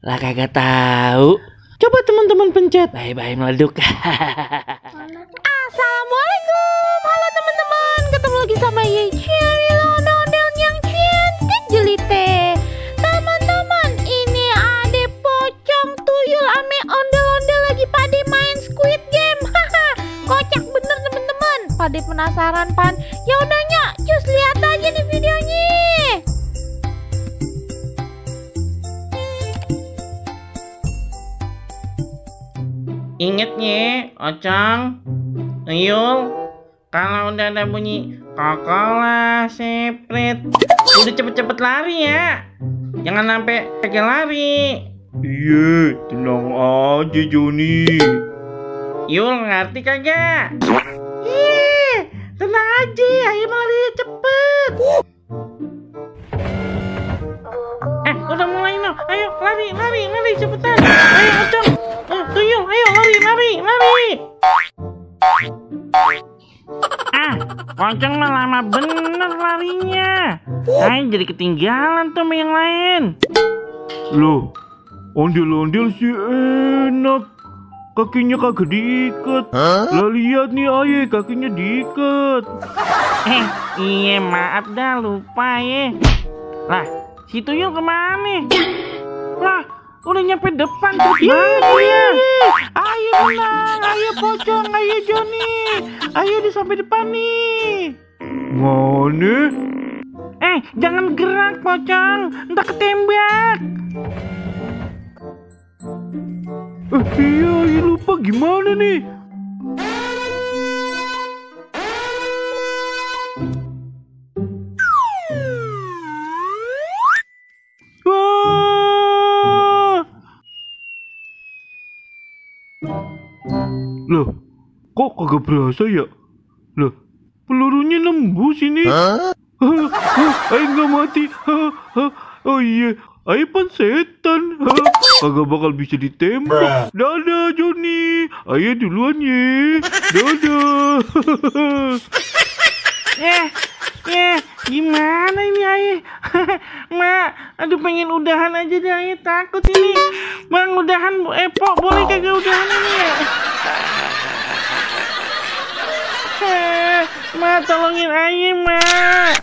Lah kagak tahu. Coba teman-teman pencet. Bye-bye meleduk. Assalamualaikum. Halo teman-teman. Ketemu lagi sama Ye Cheryl ondel yang cantik jelite. Teman-teman, ini ade pocong tuyul ame ondel-ondel lagi pada main Squid Game. Kocak bener teman-teman. Pada penasaran pan? Ya udah nyak, cus lihat aja nih videonya. Ingat ya, Ocong, Tuyul, kalau udah ada bunyi kokola, sepret, udah cepet-cepet lari ya. Jangan sampai kagak lari. Iya, tenang aja Joni. Yul, ngerti kagak? Iya, tenang aja, ayo lari cepet. Udah mulai no, ayo lari cepetan. Ayo Ocong, Tuyul, ayo lari. Pocong mah lama bener larinya. Jadi ketinggalan tuh sama yang lain. Loh, ondel-ondel sih enak. Kakinya kagak diikat. Lah lihat nih Aye, kakinya diikat. Iya maaf dah lupa ya. Lah, si Tuyul kemana? Lah, udah nyampe depan tuh dia. Ayo menang, ayo Pocong, ayo Joni. Ayo sampai depan nih. Mana? Jangan gerak Pocong, ntar ketembak. Iya, lupa gimana nih? Loh, kok kagak berasa ya? Loh, pelurunya nembus ini. Ayo nggak mati. Oh iya, ayo pan setan. Kagak bakal bisa ditembak. Dadah Joni, ayo duluan ye. Dadah. Gimana ini Ayah? Mak, aduh pengen udahan aja deh Ayah, takut ini. Bang, udahan, Pok, boleh kagak udahan ini ya? Mak, tolongin Ayah, Mak.